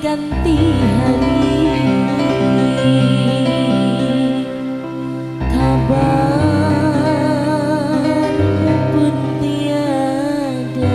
Ganti hari kabar pun tiada.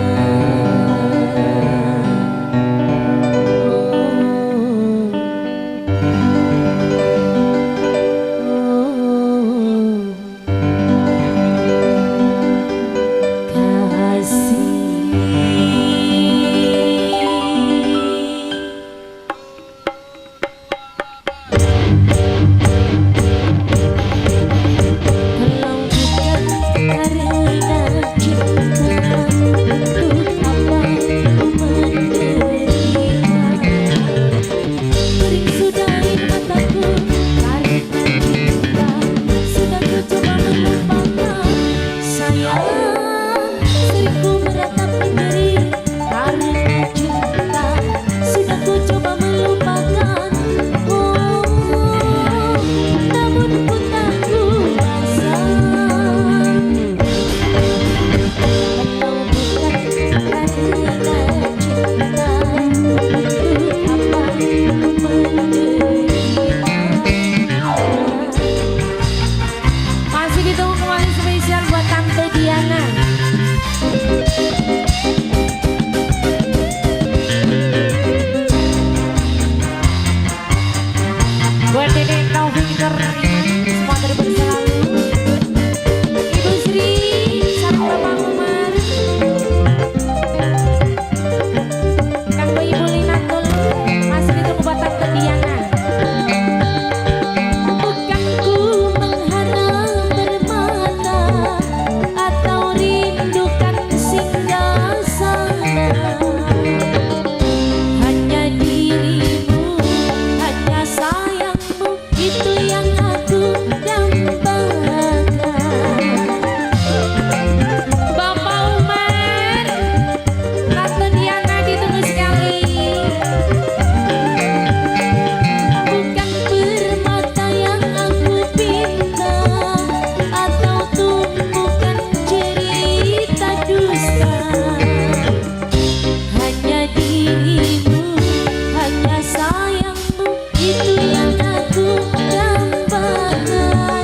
Itu yang aku dambakan.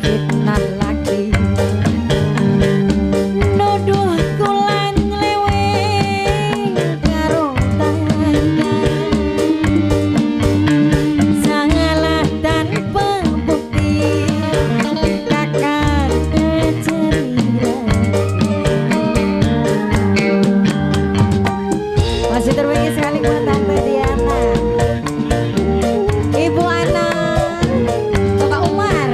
fitnah lagi nuduh kula nyeleweng karo tangga salah tanpa bukti kakak cerita masih terbaik sekali buat Tante Diana Ibu Ana Bapak Umar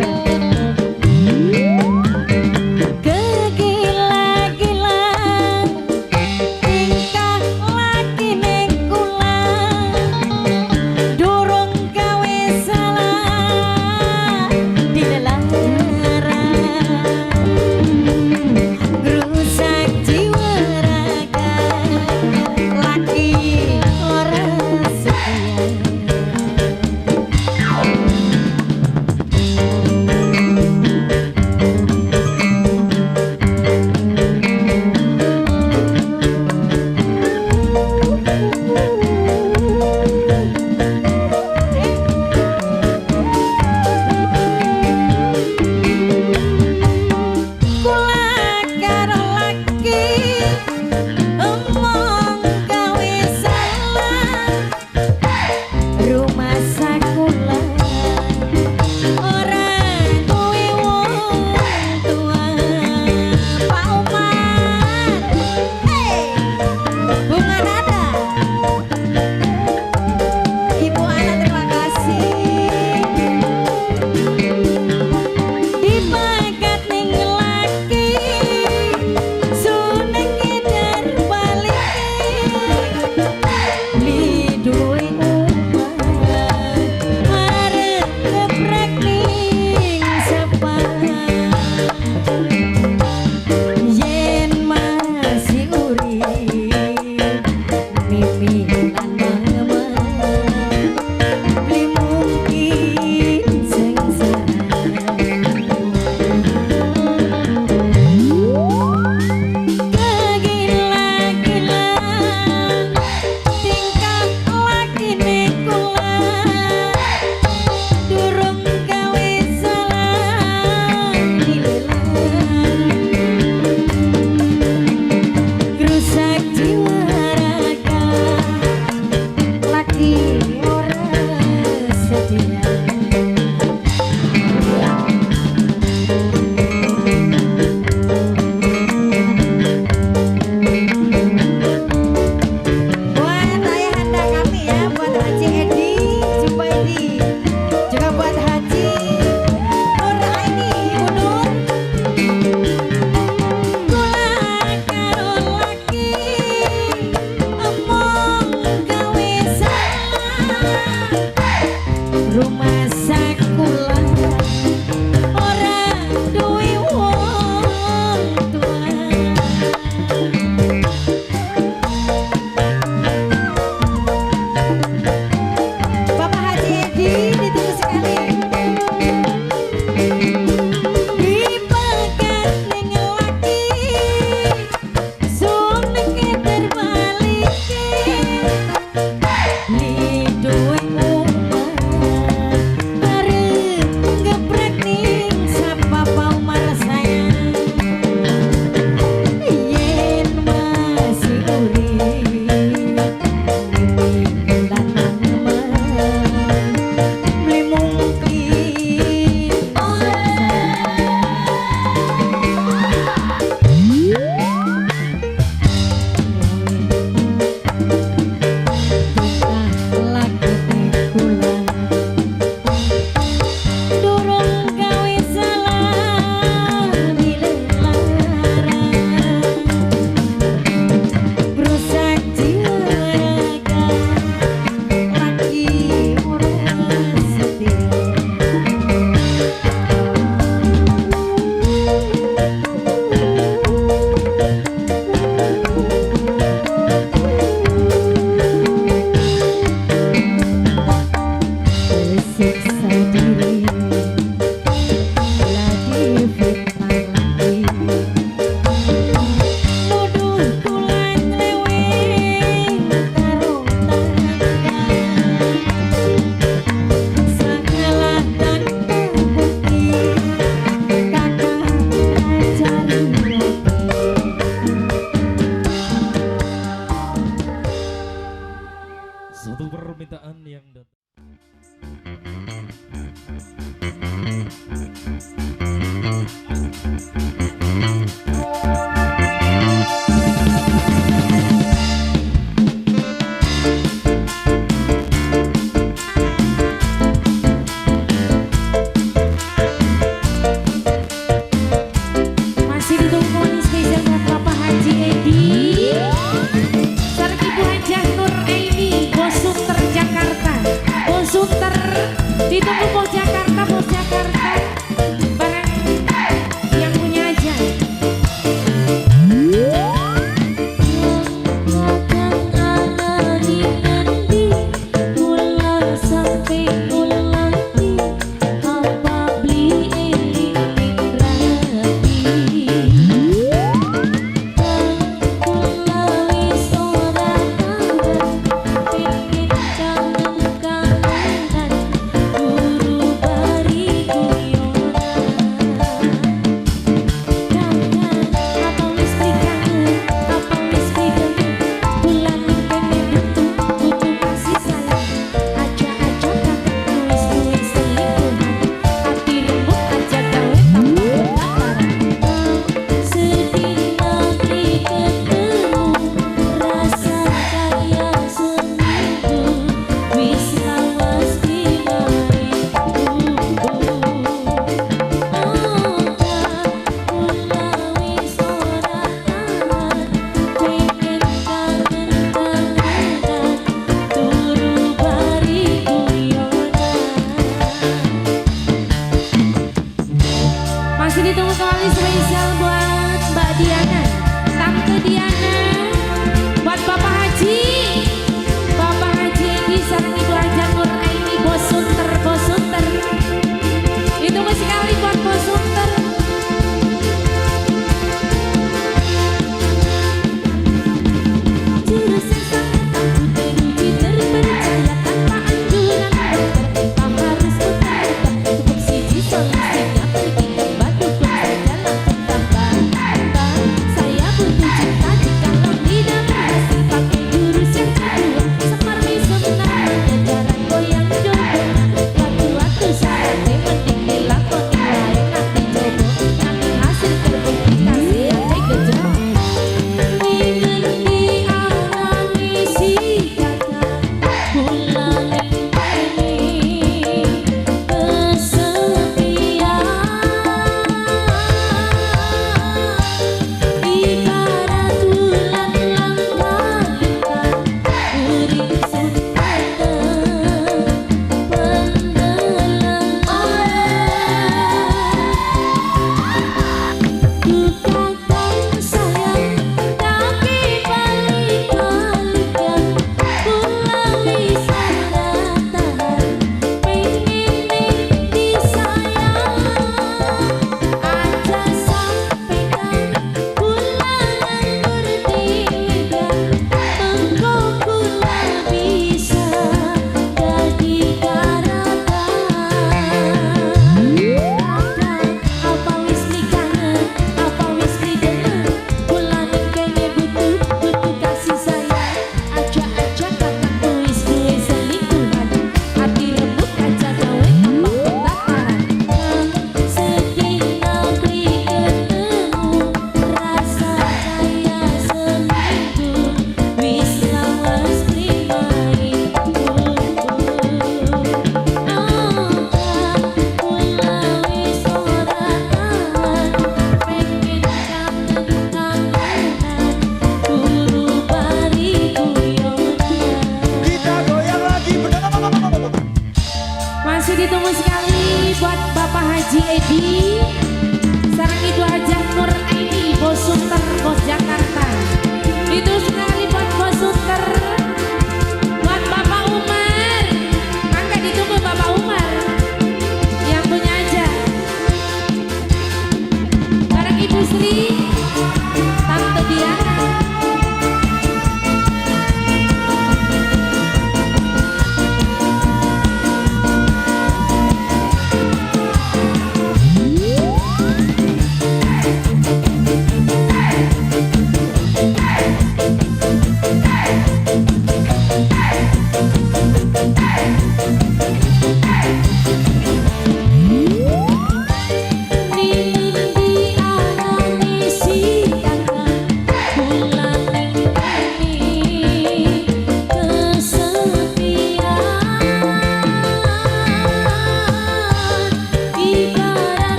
Masih ditunggu kembali spesial buat Mbak Diana, Tante Diana, buat Bapak Haji, Bapak Haji Edi sareng Ibu Haja Nur Aini, Bos Sunter, Bos Sunter. Ditunggu sekali buat Bos Sunter. Ditunggu sekali buat Bapak Haji Edi sareng Ibu Haja Nur Aini, Bos Sunter, Bos Jakarta. Ditunggu sekali buat Bos Sunter, buat Bapak Umar. Mangga ditunggu Bapak Umar yang punya aja. Bareng Ibu Sri, Tante Diana.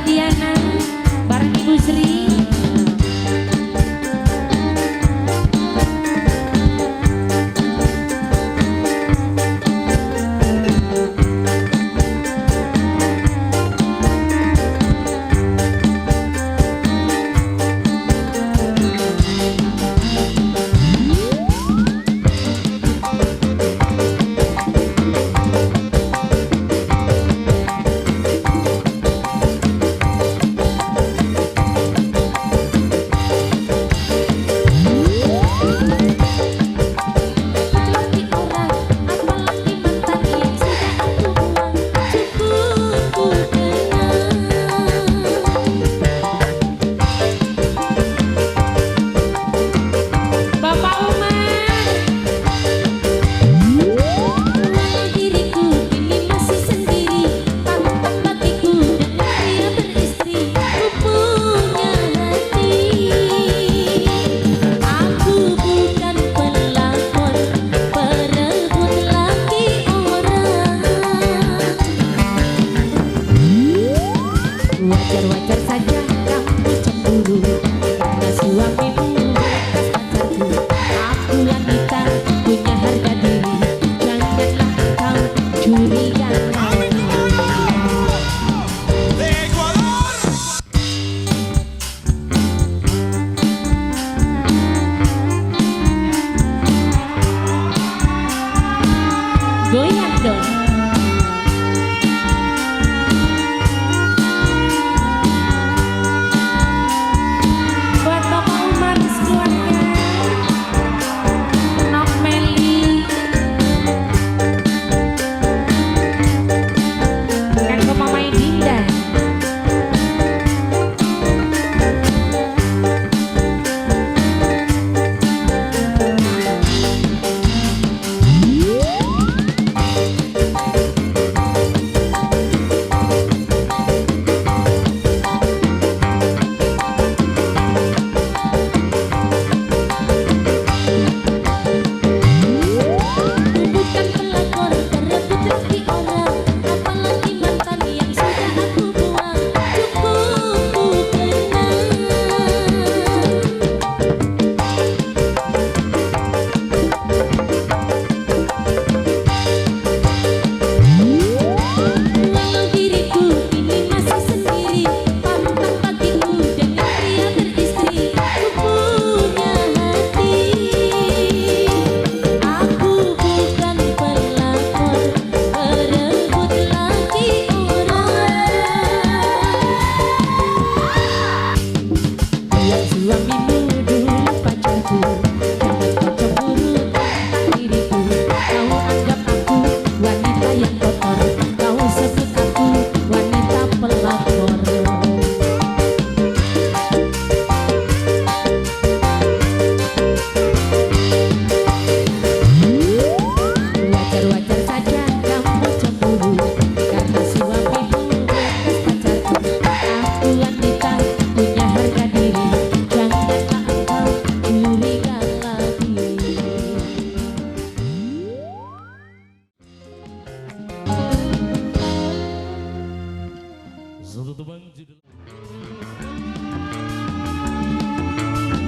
Diana bareng Ibu Sri. Wajar-wajar saja kamu cemburu karena suamimu bekas pacarku. Aku wanita punya harga diri, janganlah engkau curiga lagi. Goyang dong.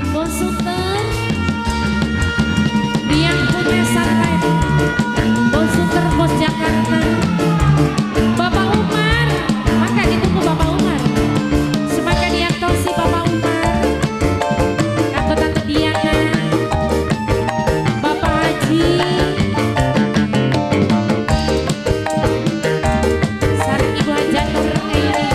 Konsultan yang punya sarap, konsultan bos Jakarta, Bapak Umar, maka ditunggu Bapak Umar, semakin diaktosi Bapak Umar, Tante Tante Diana, Bapak Haji, sarang Ibu Haja Nur Aini.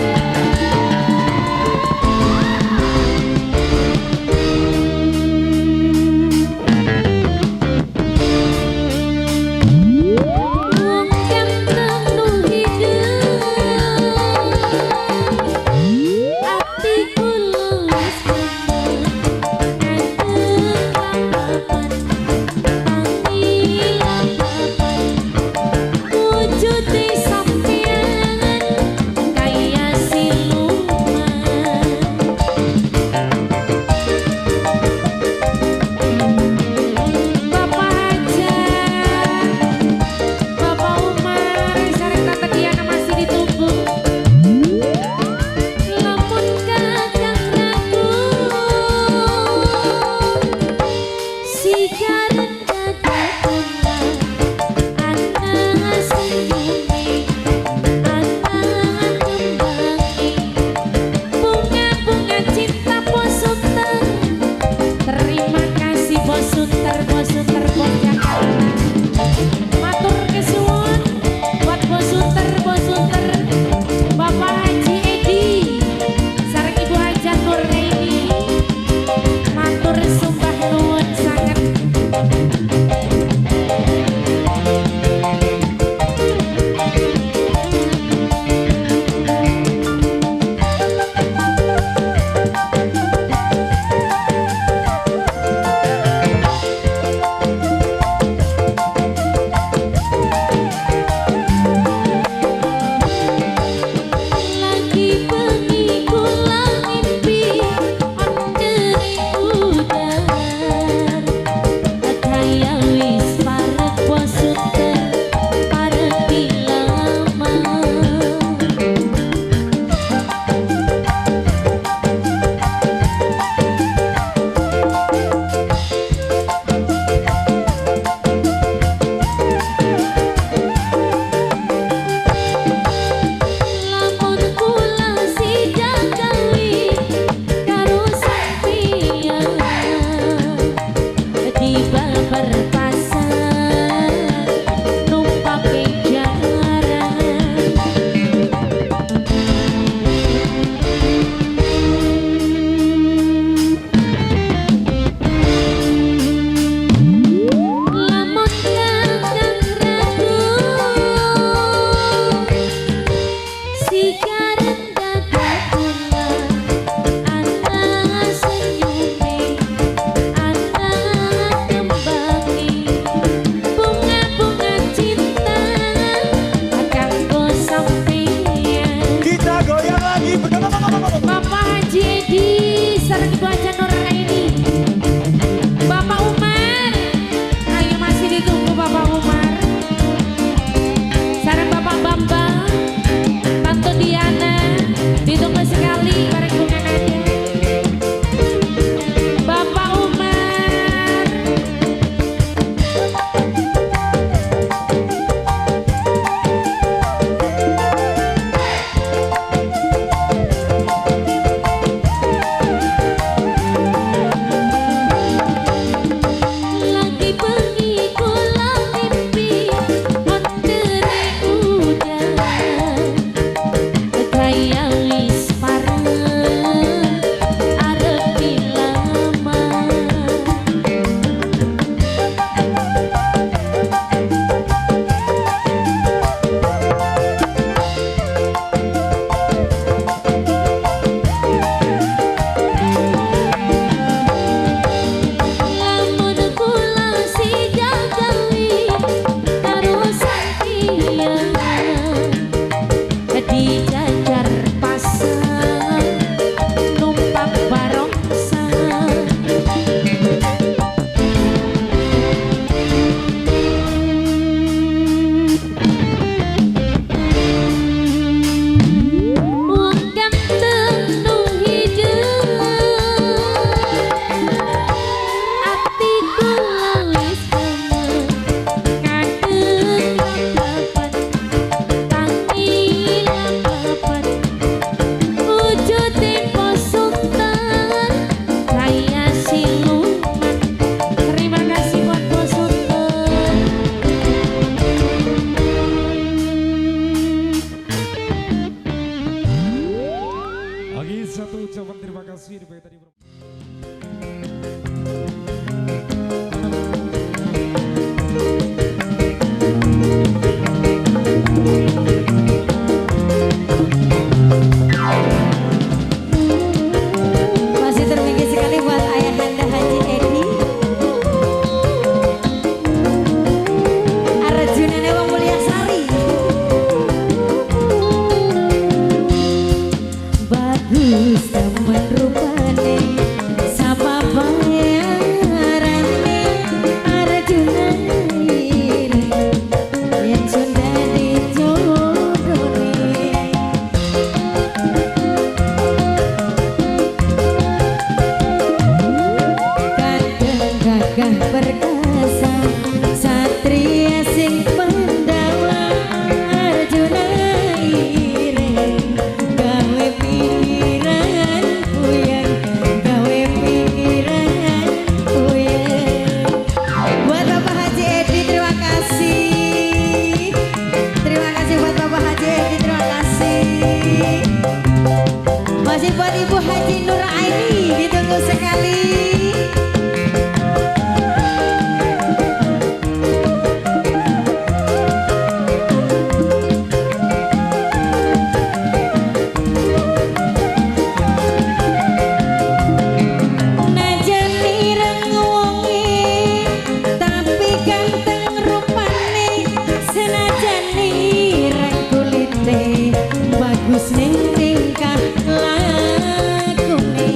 bagus ning tingkah lakune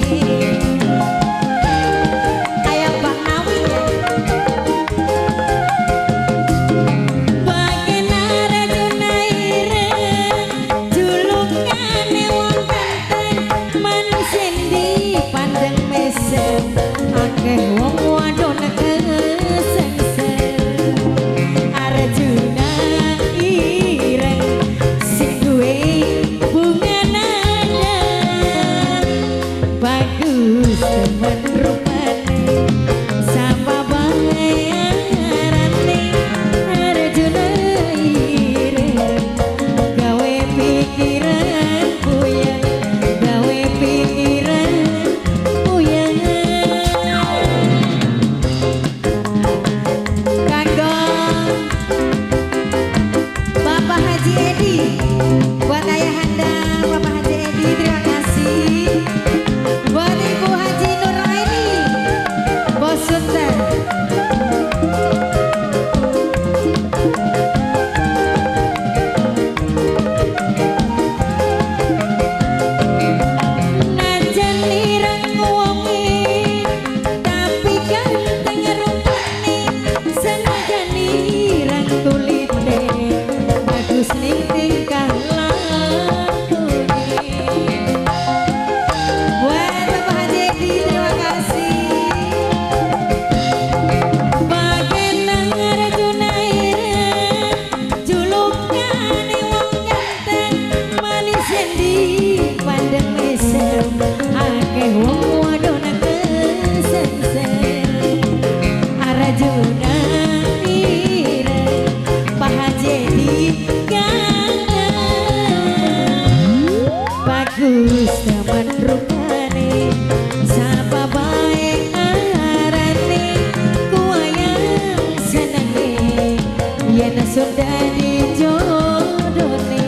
sudah dijodohne.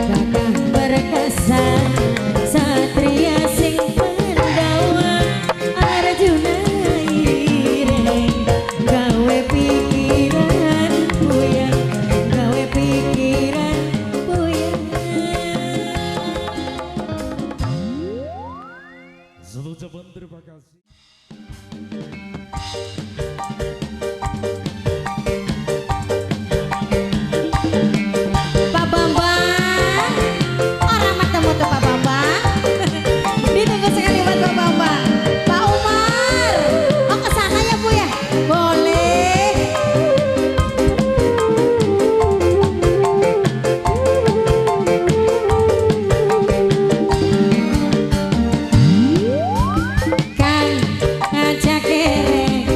Kakak berkesan satria sing Pandawa Arjuna ireng gawe pikiran puyeng gawe pikiran puyeng. Selalu ucapan terima kasih. Pak Bambang, orang matemu tuh Pak Bambang. Ditunggu sekali buat Pak Bambang. Pak Umar, mau ke sana ya Bu ya? Boleh. Kan ngajak kere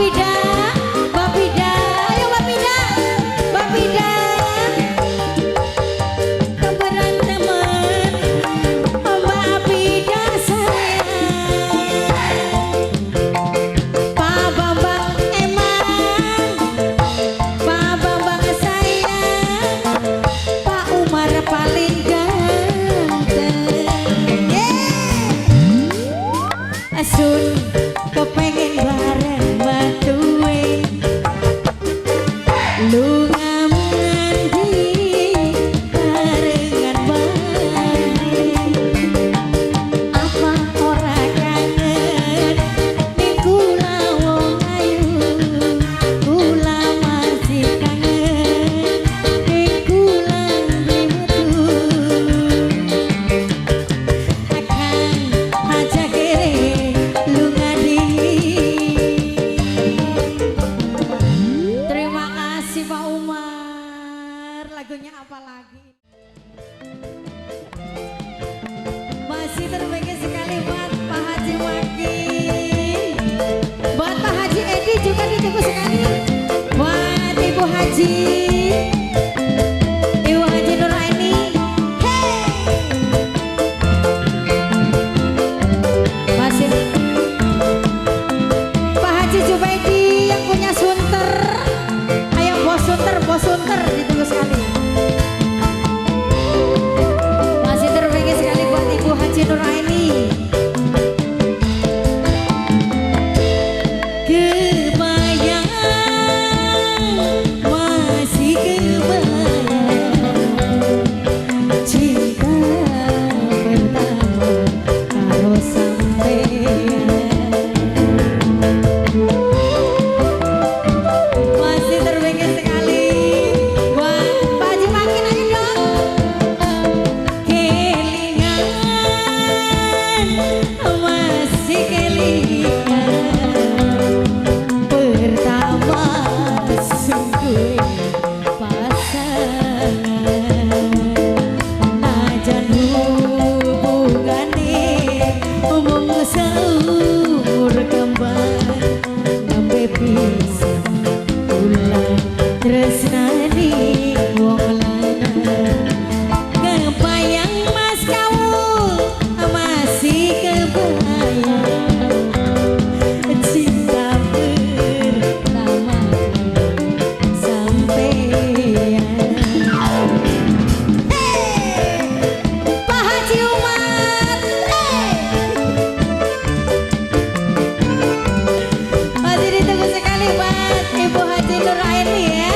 Pida, Mbak Pida, ayo Mbak Pida, Mbak Pida. Keberanteman, Mbak Pida sayang. Pak Bambang emang, Pak Bambang sayang. Pak Umar paling ganteng. Asun kepengen bareng batuwe lu ngamandi barengan bae apa ora kangen ning kula wong ayu kula masih kangen ning kula metu akan aja kere lu terima kasih Pak Umar. Lagunya apa lagi? Masih terbaik sekali buat Pak Haji Waki. Buat Pak Haji Edi juga ditunggu sekali. Buat Ibu Haji, Ibu Haji Nuraini. Hey! Masih Pak Haji Jubaidi yang punya sunter. Ayo bos sunter ditunggu sekali. Masih terbaik sekali buat Ibu Haji Nuraini. Kebayang, masih kebayang cinta pertama karo sampean. Masih terbaik sekali buat Pak Haji Makin, ayo dong. Kelingan, masih kelingan pertama sungguh pasangan najan hubungane umum seumur kembar nembe bisa ulang tresnani wong lanang kebayang mas kawul masih kebayang cinta pertama sampean. Pak Haji Umar, masih ditunggu sekali buat Ibu Haji Nuraini ya.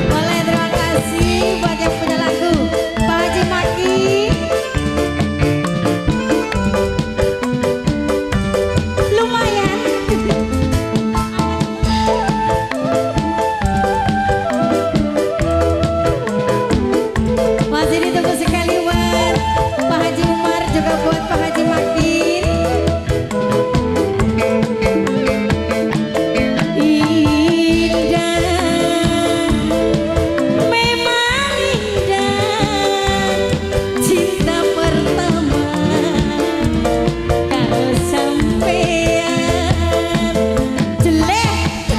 Boleh, terima kasih buat yang punya lagu Pak Haji Maki. Lumayan. Masih ditunggu sekali buat Pak Haji Umar juga buat Pak Haji Makin. Indah, memang indah cinta pertama kalau sampean jelek.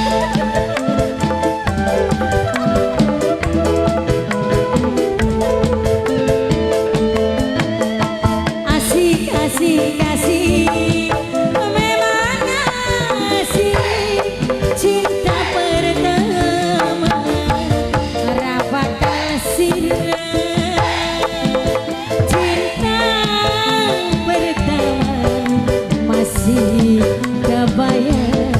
Asik, asik, asik, memang asik cinta pertama rapat kasirah cinta pertama masih kebayang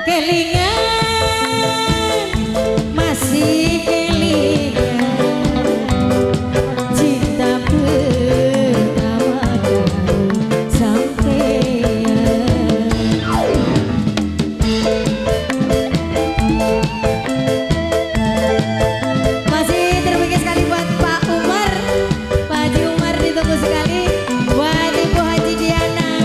kelingan masih kelingan cinta pertama sampean. Masih terbaik sekali buat Pak Umar, Pak Haji Umar ditunggu sekali. Buat Ibu Haji Diana,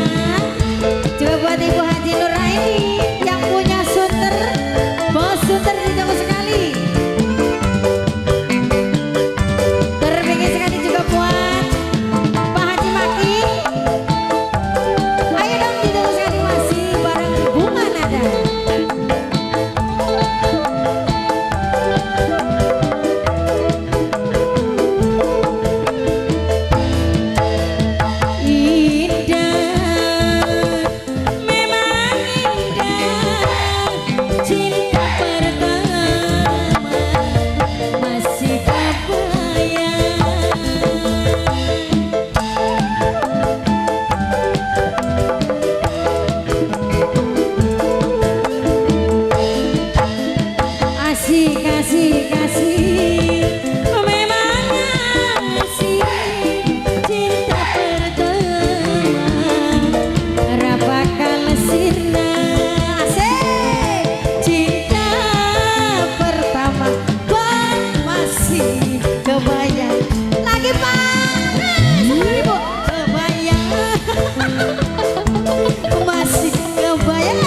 Masih kebayang.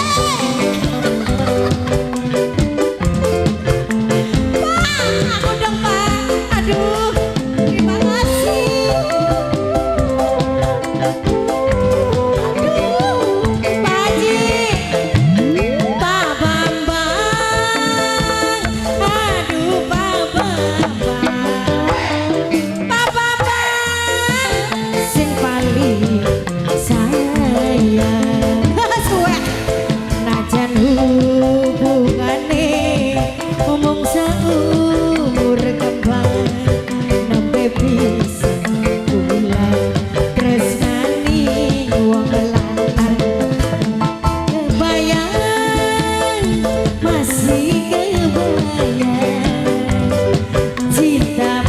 Pak, aku dong Pak. Aduh, terima kasih. Aduh, Pak Haji, Pak Bambang. Aduh, Pak Bambang. Pak Bambang, sing paling sayang. Suwek. Najan hubungane ngomong seumur kembang nembe bisa kula tresnani wong lanang kebayang masih kebayang cinta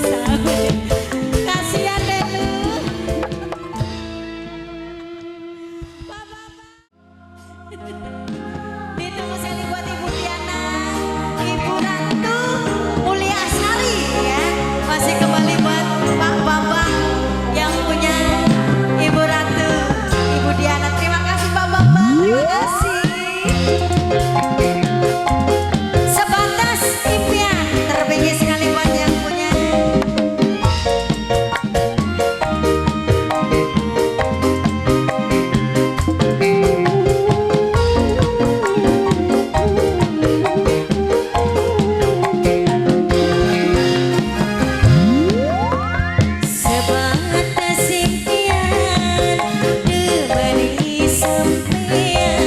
sampai kasihan deh lu. Ditunggu sekali buat Ibu Diana, Ibu Rantu, Mulia Asari ya. Masih kembali buat Pak Bambang yang punya Ibu Rantu, Ibu Diana. Terima kasih Pak Bambang, terima kasih. Sebatas impian terpilih sekali buat yang punya. Sebatas impian diberi sempian.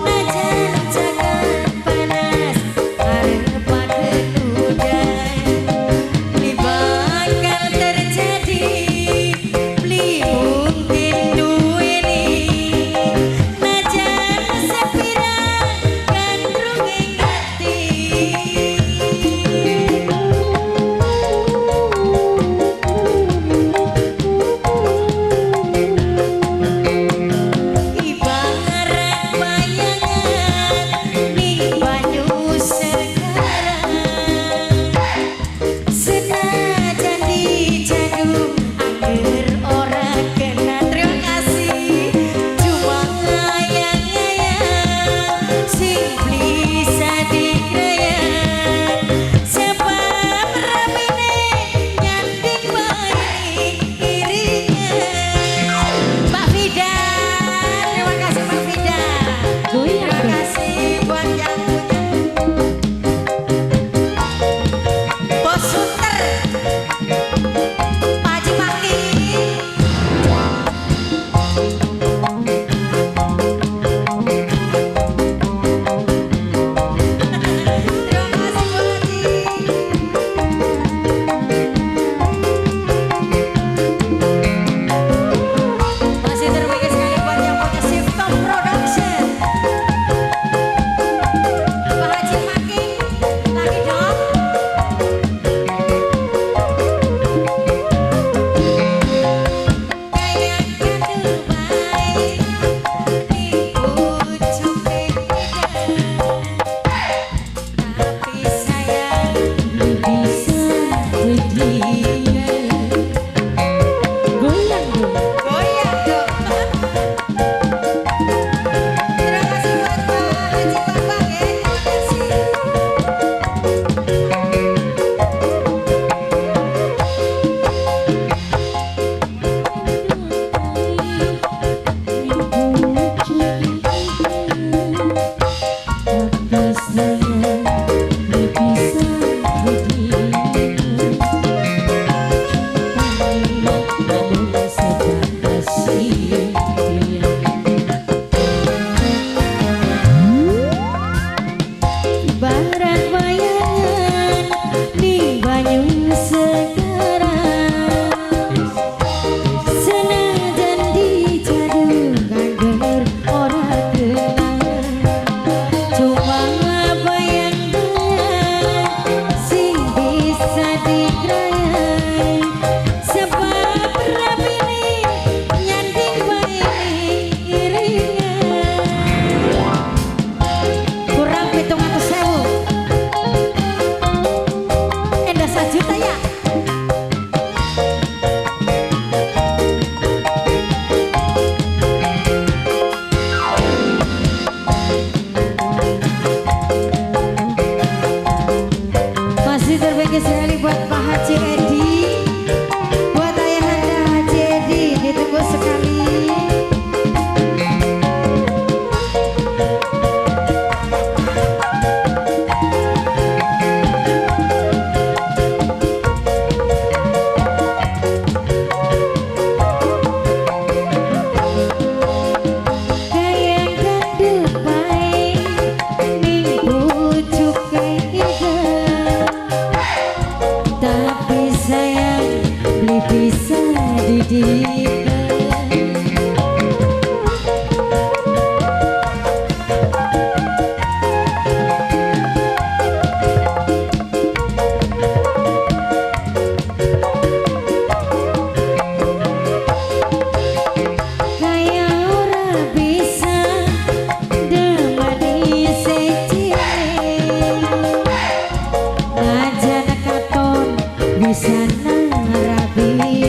Najan jangan panas harap kenudan. Li bakal terjadi beli mungkin duweni. Najan sepira gandrung ingati. Ibarat bayangan ning banyu sekarang. Senajan dijaga agar ora kena. Terima kasih. Cuma ngayang-ngayang sing bisa dikrayang. Sebab ramine nyanding baik iringan. Mbak Vida, terima kasih Mbak Vida. Goyang Terima dong. kasih buat yang punya Bos Sunter, Pak Haji Maki. Terima kasih Bu Haji. Masih terbaik sekali buat yang punya Shiftom Production. Pak Haji Maki lagi dong. bisa dididik. Bisa narabini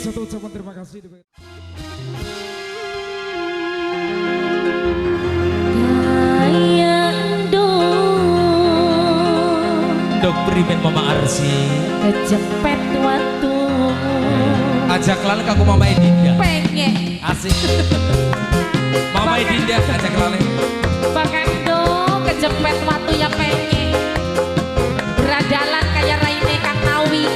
satu ucapan terima kasih. Dok primen Mama Arsi Kejepet waktu ajak lan kanggo Mama Edinda pengen asik. Mama Edinda ajak lan bahkan do kejepet waktu ya pengen beradalan kayak Raine Kang Nawi.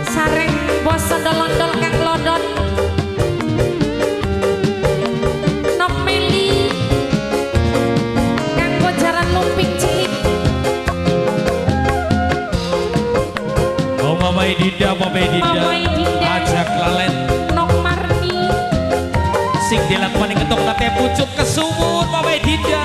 Sareng bos sedolondol kang lodon Nok Meli kanggo jaran lumping cilik. Oh Mama Edinda ajak lalen Nok Marni sing dilakoni ketok nate pucuk kesumur Mama Edinda.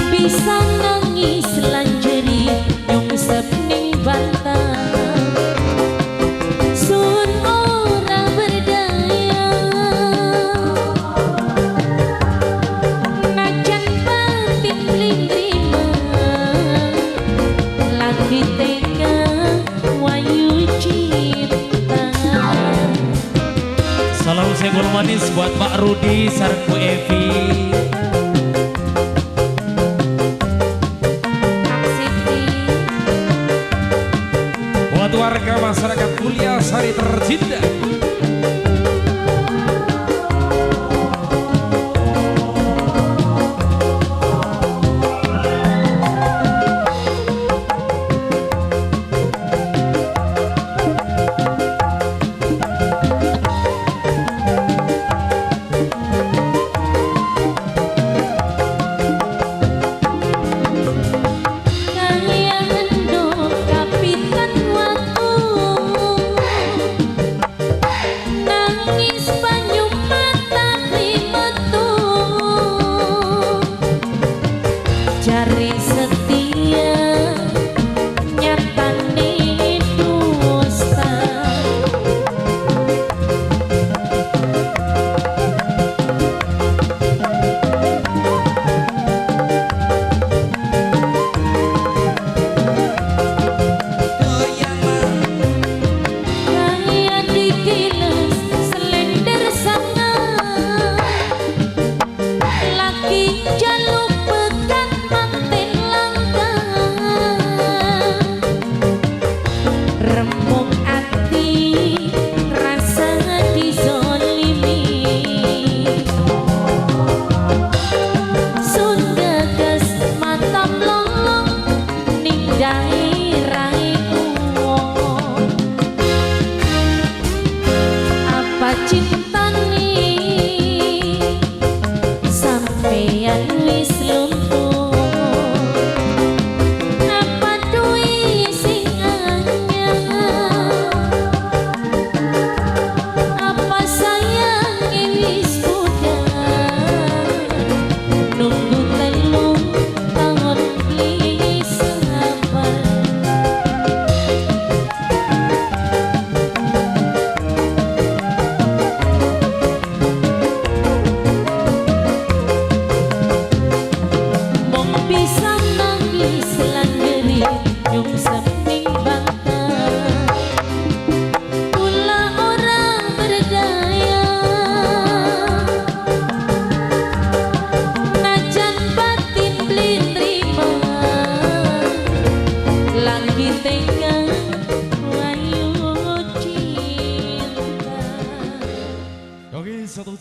Bisa nangis lanjeri nyungsep ning bantal sun ora berdaya najan batin lindrima lagi tega wayu cipta. Salam senggol manis buat Pak Rudi sareng Bu Evi. Warga masyarakat Mulia Sari tercinta.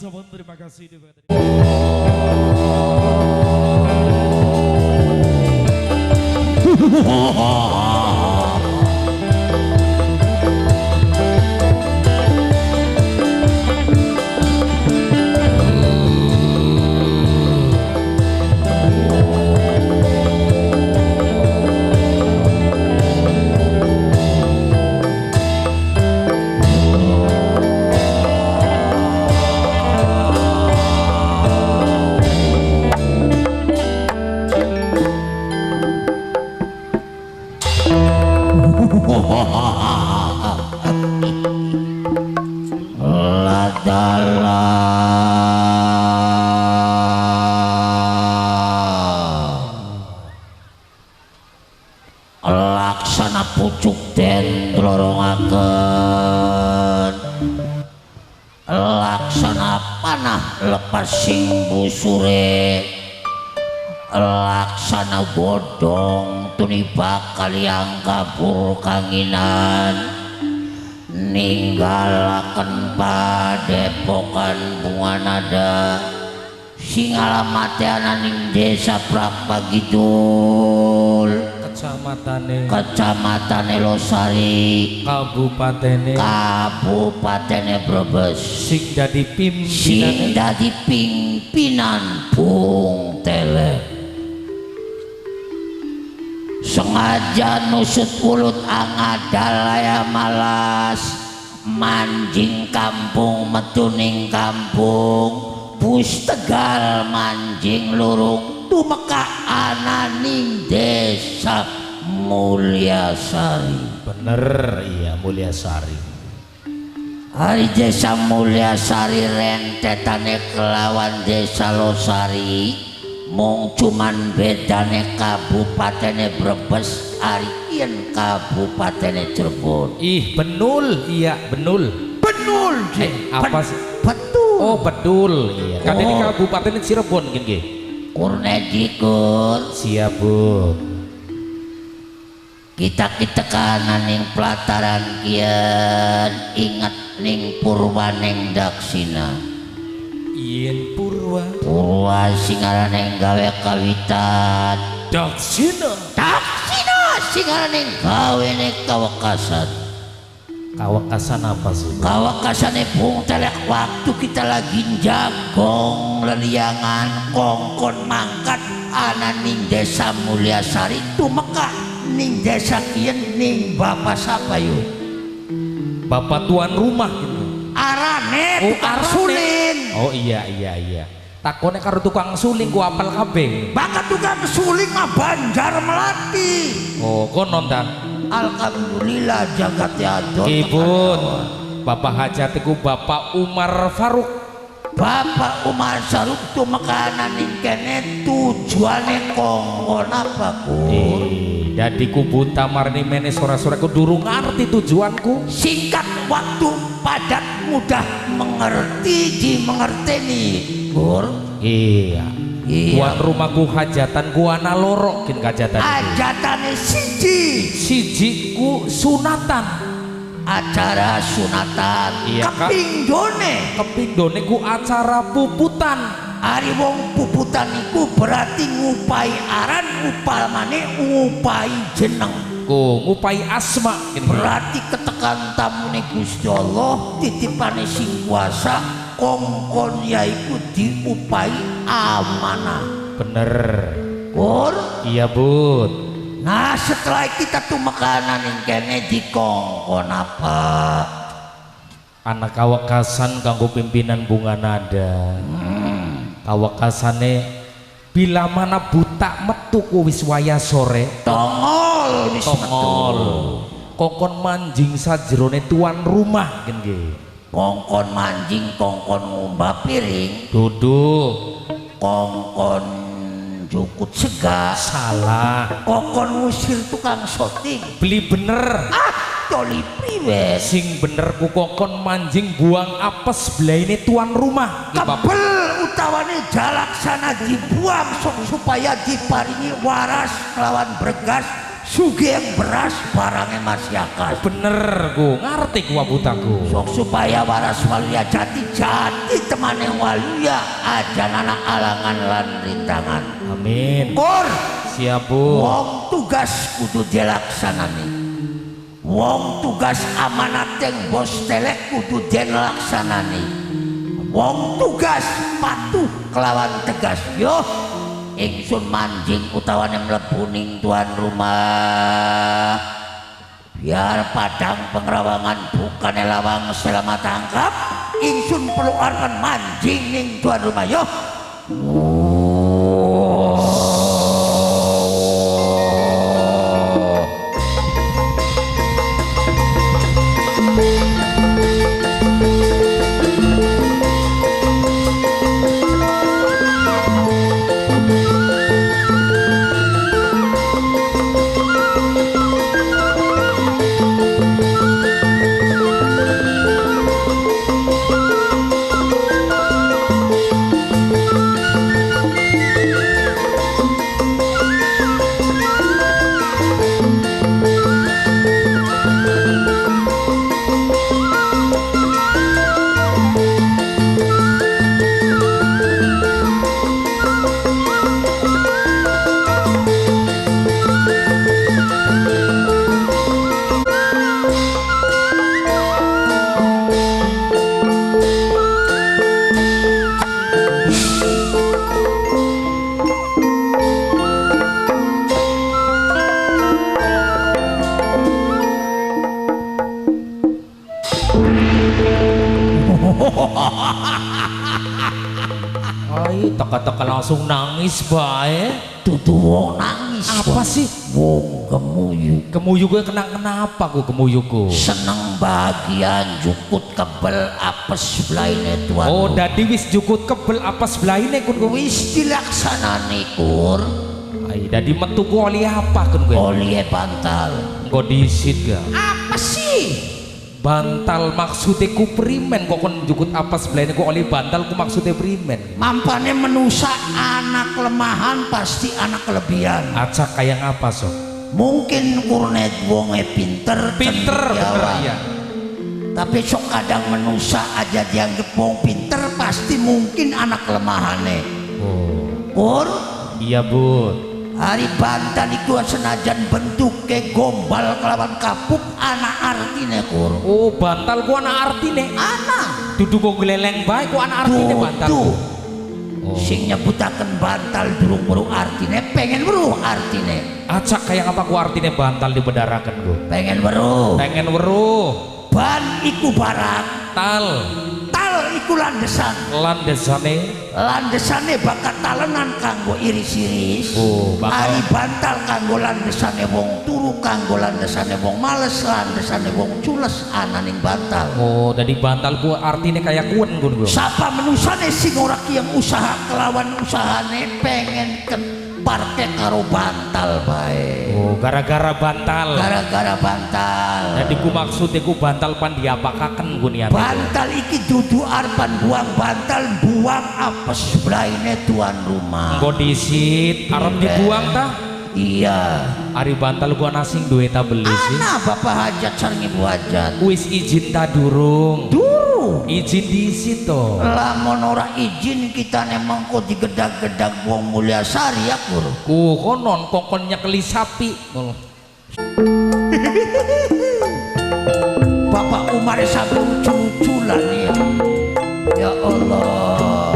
Sobat, terima kasih. Laksana pucuk den lorongaken, laksana panah lepas sing busure, laksana godhong tuniba kaliang kabur kanginan, ninggalaken padepokan bunga nada sing alamate ana ning desa Prapagidul, Kecamatan Losari, Kabupatene Brebes, sing dadi pimpinan Bung Tele. Sengaja nusut ulut angadalaya malas, manjing kampung metuning kampung, bus Tegal manjing lurung tumeka ananing desa Mulyasari. Bener, iya Mulyasari. Hari desa Mulyasari rentetane kelawan desa Losari, mung cuman bedane kabupatene Brebes ari yen kabupatene Cirebon. Ih, benul, iya benul. Benul, apa sih? Betul. Oh, betul. Iya. Kan ini kabupaten Cirebon gini. Kurnedikun Siap, Bu. kita kanan ning pelataran kian, ingat ning purwaning daksina. Yen Purwa Sing araneng gawe kawitan, Daksina sing araneng gawene kawekasan. Kawakasan apa sih? Kawakasane Bung Telek waktu kita lagi jagong leliangan kongkon mangkat ana ning desa Mulyasari tumeka ning desa kien ning bapak sapa yuk? Bapak tuan rumah gitu. Arane tukang Arane. suling. Oh iya. Takone karo tukang suling ku apal kabeh. Bakat tukang suling mah Banjar Melati. Oh, konon ta. Alhamdulillah jagat yadon. Kipun. Bapak hajat iku Bapak Umar Faruk. Bapak Umar Faruk tuh makanan ning kene tujuane kongkon apa Kur? Dadi kubu tamarni mene sore-sore ku durung ngerti tujuanku. Singkat waktu padat mudah mengerti dimengerteni Kur. Iya. Tuan rumahku hajatan ku ana loro kin kajatan. Ajatane siji Ku sunatan. acara sunatan. Iya, Kak. Kepindone ku acara puputan. Ari wong puputan iku berarti ngupai aran, upamane ngupai jeneng. Ngupai asma kin. Berarti ketekan tamune Gusti Allah titipane sing kuasa kongkon yaiku diupai amanah. Bener. Kur. Iya, Bud. Nah setelah kita tuh makanan yang kene dikongkon apa? Anak kawakasan kanggo pimpinan bunga nada. Kawakasane bila mana buta metu ku wis waya sore. Tongol wis Tongol. Kongkon manjing sajrone tuan rumah kan nggih. Kongkon manjing, kongkon ngumbah piring, Duduk. kongkon jukut sega, Salah. kongkon ngusir tukang shooting. Beli bener. Toli priwet. Sing bener ku kongkon manjing buang apes belaine tuan rumah. Nggih, Bapak. Kebel utawane jalaksana dibuang supaya diparingi waras melawan bergas sugeng beras barangnya masyarakat. Bener ku ngerti ku abutaku. Sok supaya waras walia jati jati pati temane waluya aja anak alangan lan rintangan. Amin. Kur Siap Bu. wong tugas kudu dilaksanani. Wong tugas amanat yang bos telek kudu dilaksanani. Wong tugas patuh kelawan tegas. Yo ingsun manjing utawane mlebu ning tuan rumah. Biar padang pengrawangan bukan lawang selamat tangkap. Ingsun perlu akan manjing ning tuan rumah. Yo Ai, teka-teka langsung nangis bae. dudu wong nangis. Apa sih? Wong gemuyu. Kemuyu gue kenapa gue kemuyuku? Seneng bagian jukut kebel apes belaine tuan. Oh, dadi wis jukut kebel apa sebelaine kun gue? wis dilaksanani kur. Ai, dadi metu gue oli apa kun gue? Olie bantal. Gue disit ga? Apa sih? Bantal maksudnya ku primen kok kon jukut apa sebelaine gue oli bantal ku maksudnya primen. Mampane menusa anak kelemahan pasti anak kelebihan. Acak kayak apa so? Mungkin kurnet wonge pinter, Pinter, bener cendekiawan. iya. Tapi sok kadang menusa aja dianggap wong pinter pasti mungkin anak kelemahane. Oh, Kur, iya Bu. hari bantal iku senajan bentuke gombal kelawan kapuk anak artine kur. Oh, bantal ku ana artine. Anak Duduk kok geleleng bae ku ana artine bantal. tuh. Oh. Sing nyebutaken bantal durung weruh artine, pengen weruh artine. Acak kayak apa ku artine bantal dibedarakan gue? Pengen weruh. Pengen weruh. Ban iku barang, Tal tal iku landesan. Landesane bakat talenan kanggo iris-iris. Oh, bakal- Ari bantal kanggo landesane wong turu, kanggo landesane wong males, landesane wong cules ananing bantal. Oh, dari bantal ku artine kayak kuen gue. Sapa menusane sing ora kiyeng usaha kelawan usahane pengen keparke karo bantal bae. Oh, gara-gara bantal. Gara-gara bantal. Jadi ku maksudnya ku bantal pan diapakaken gue niat. Bantal iki dudu arpan buang bantal, buang apes belaine tuan rumah. Engko disit arep dibuang tah? Iya. Ari bantal gua nasing duwe ta beli sih. Ana bapak hajat sareng ibu hajat. Wis izin ta durung? Duru. Izin disit to. Lamun ora izin kita nemang kok digedag-gedag wong mulia sari ya kur. Ku konon kokon nyekeli sapi. Bapak Umar sampai lucu-luculan ya. Ya Allah.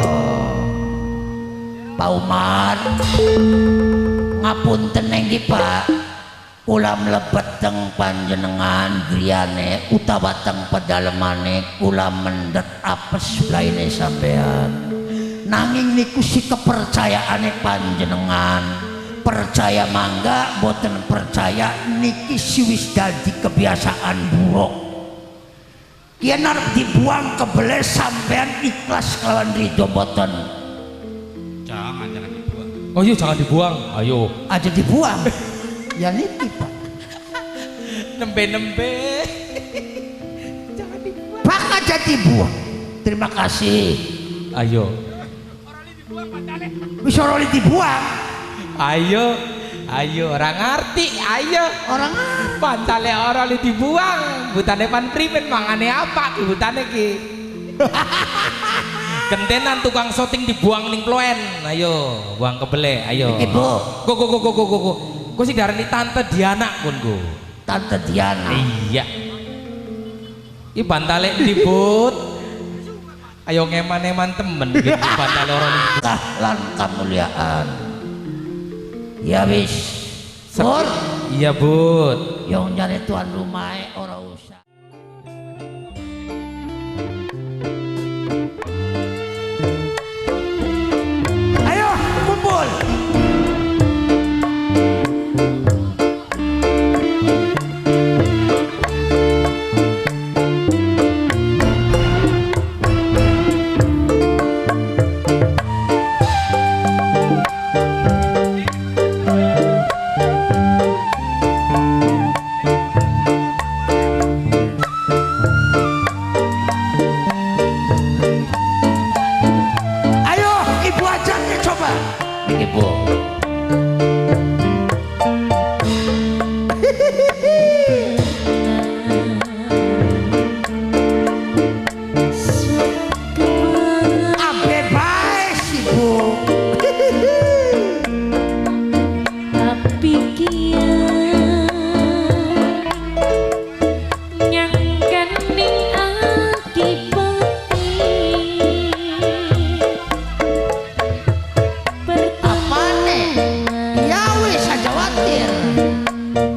Pak Umar. Ngapunten nenggi Pak. Kula mlebet teng panjenengan griyane utawa teng pedalemane kula mendhet apes blaine sampean. Nanging niku si kepercayaane panjenengan. Percaya mangga, boten percaya niki siwis dadi kebiasaan buruk. Yen arep dibuang kebele sampean ikhlas kelawan ridho boten. Jangan dibuang. Oh iya jangan dibuang. Ayo. Aja dibuang. Ya niki Pak. Nembe-nembe. Pak aja dibuang. Terima kasih. Ayo. Wis ora dibuang. Ayo. Ayo orang ngerti. Ayo. Orang Bantale orang dibuang. Butane pan primen mangane apa ki butane ki? gentenan tukang syuting dibuang ning ploen. Ayo, buang kebele, ayo. Iki, Bu. Go. Ku sing darani Tante Diana pun go. Tante Diana. Iya. Iki bantale dibut. Ayo ngeman-eman temen gitu bantale orang ibu. Lan kemuliaan. Ya wis. Pur, Iya, Bud. yang nyari tuan rumah ora usah. Ayo kumpul. Ayo ibu ajak ya coba. Iki, Bu. Ambe bae si Bu. Tapi kian nyangkan ning Apane? Ya wis aja watir.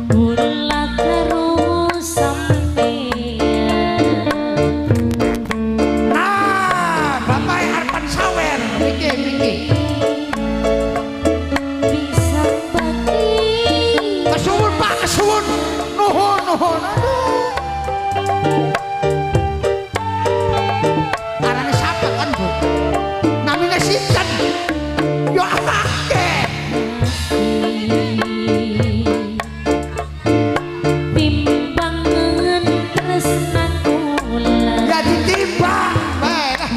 Kula terus sampeyan Nah, Bapak Arpan Sawer. Iki. bisa bagi Kesuwun Pak, kesuwun. Nuhun. Aduh. Arane siapa kan, Bu? Namanya Sinten. Yo akeh. timbangan tresna kula Ya ditimbang bae lah.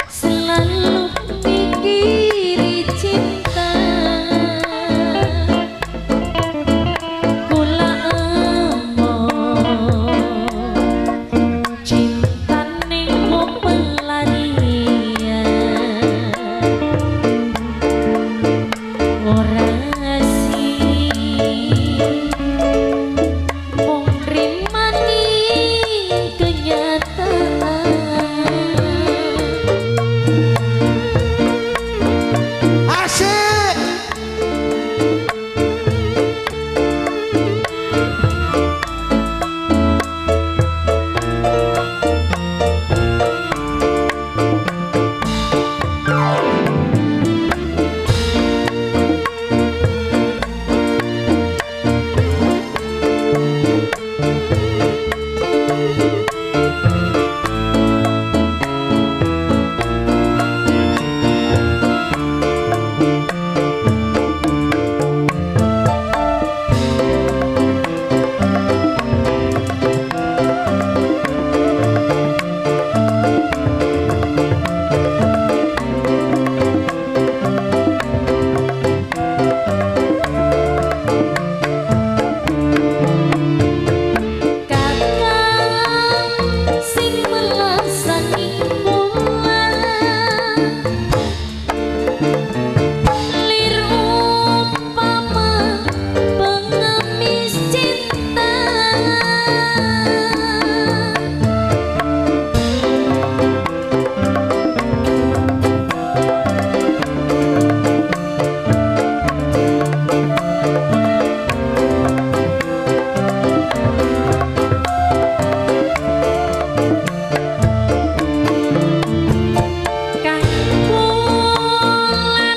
selalu mikiri cinta kula emoh cinta ning pelarian ora mung rimani kenyataan Asik. kakang sing melasani kula lir upama pengemis cinta kang kula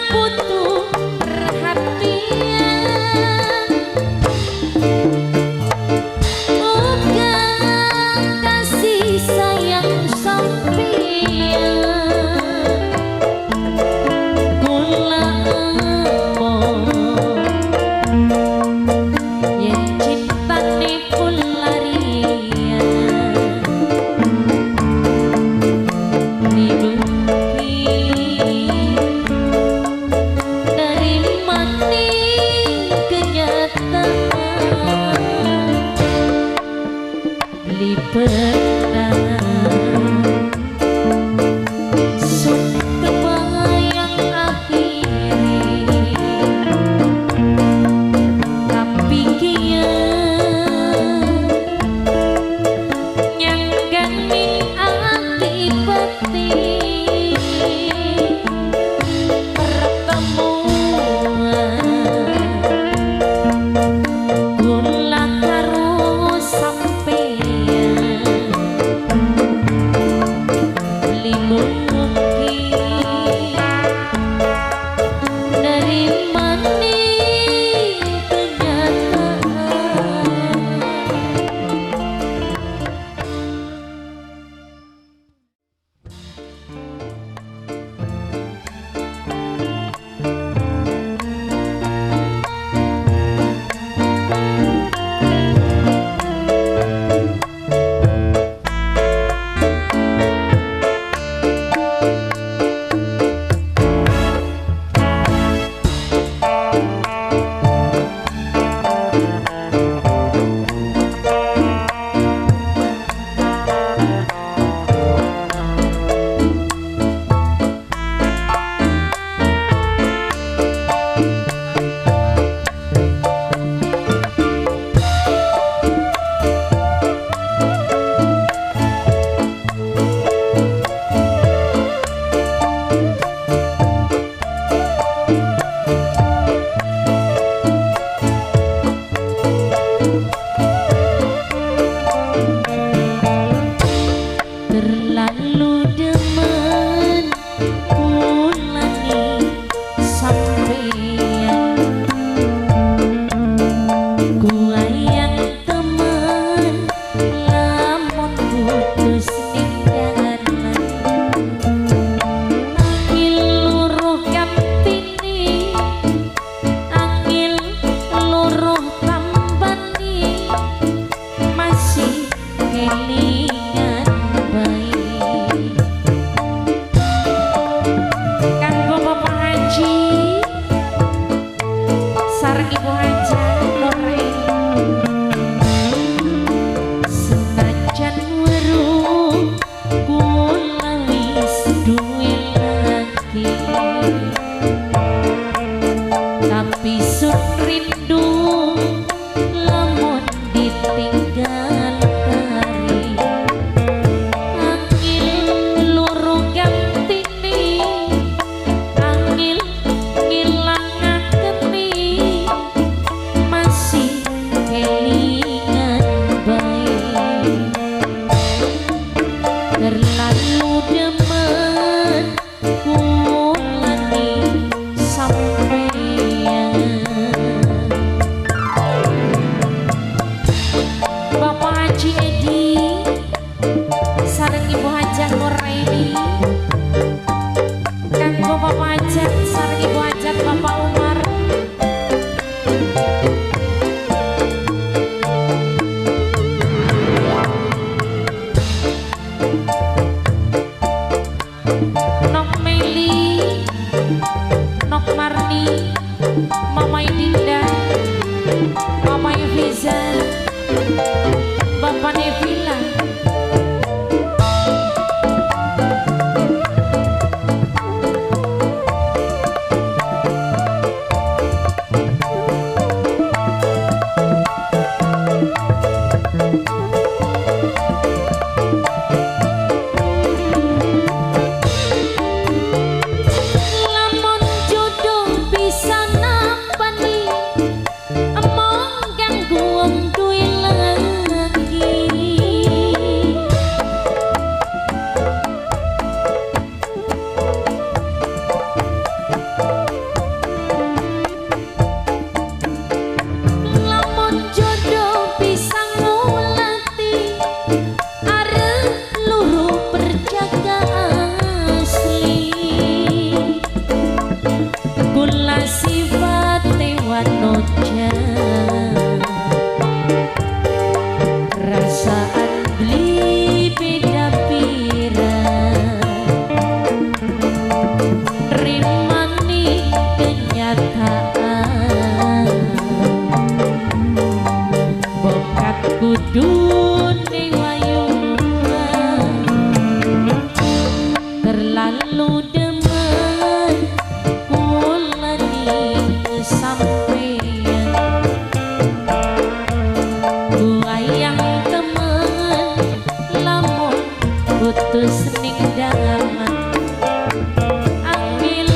Haji sareng Ibu Haja Lorraine senajan weruh kula wis duwe lagi tapi sun rindu lamun ditinggal kari angin loro gantine angin ngilangakeni masih kelingan baik terlalu demen kulani sampeyan Bapak Haji Edi sareng Ibu Hajah Nuraini kanggo Bapak Hajat sareng Ibu Hajat Bapak Umar Nok Meli Nok Marni Mama Dinda Mama Eviza Bapak Nevila lamun jodoh bisa nampani emong ganggu wong duwe lagi lamun jodoh bisa ngulati arep luruh perjaga asli kula sifate wanoja rasaan beli beda pira rimani kenyataan bokat kudu terlalu demen kulani sampeyan buayang temen lamun putus ning dalan angin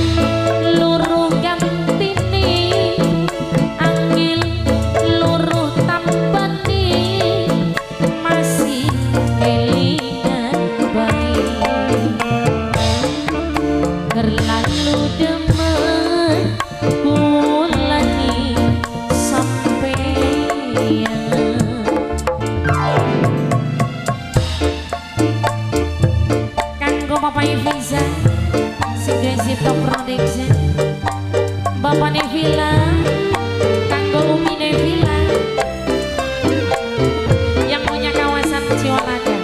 luruh gantine angin luruh tampani masih kelingan baik terlalu demen kulani sampeyan kanggo Bapak Eviza Suggestive Top Production Bapak Nevila kanggo Umi Nevila yang punya kawasan Ciwalada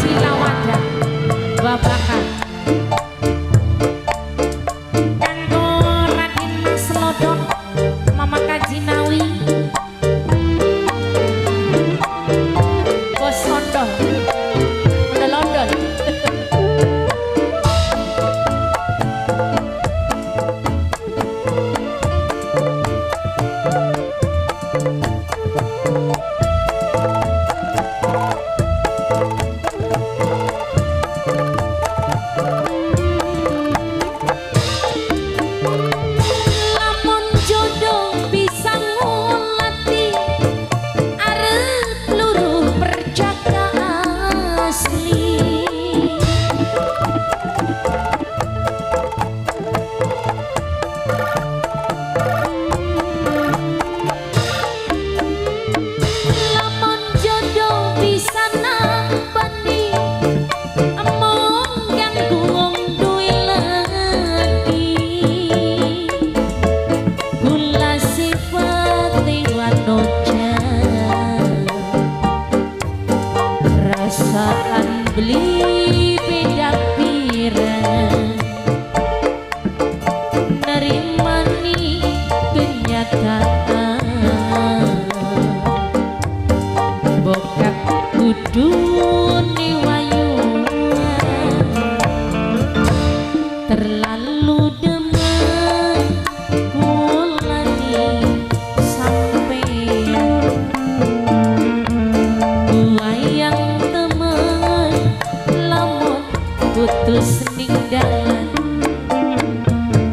Cilawada Babakan kanggo Raden Mas Lodok Mama Kajinawi Bos Ondol Ondol-ondol lamun jodoh bisa ngulati arep luruh perjaka asli lamun jodoh bisa nampani emong ganggu wong duwe lagi kudune wayuan terlalu demen kulani sampeyan wayang temen lamun putus ning dalan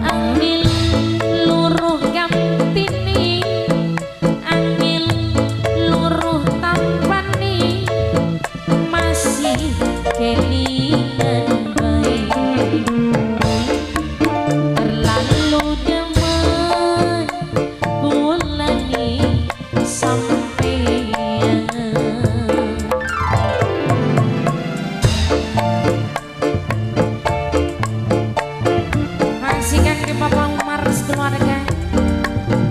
angin luruh gampini angin luruh tampani masih kelingan baik terlalu demen kulani sampeyan masih kan ke Bapak Umar keluarga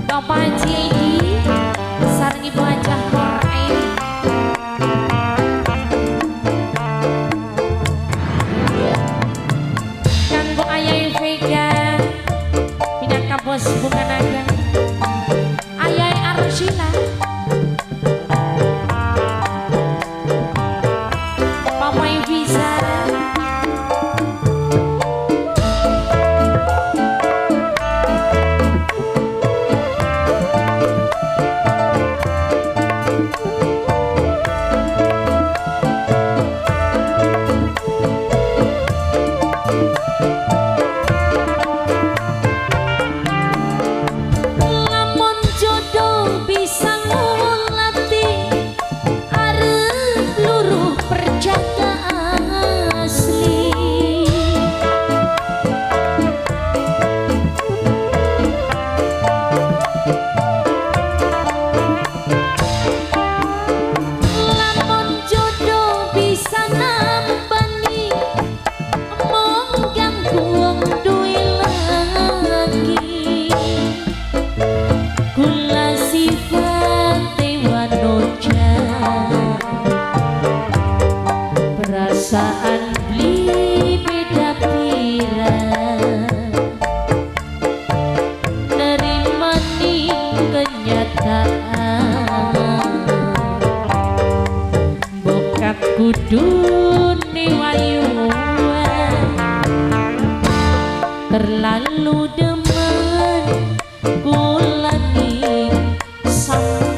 Bapak Haji Edi sareng Ibu Hajah Nur Aini kanggo Ayah Vega Pinaka Bos Bunga Naga Ayah Arshila Mama Ibiza lamun jodoh bisa ngulati arep luruh perjaka asli lamun jodoh bisa nambani mong ganggu wong duwe lagi kula sifat wanoja perasaan beli beda pira nerima nih kenyataan bokat kudune wayuan terlalu demen kulani sampeyan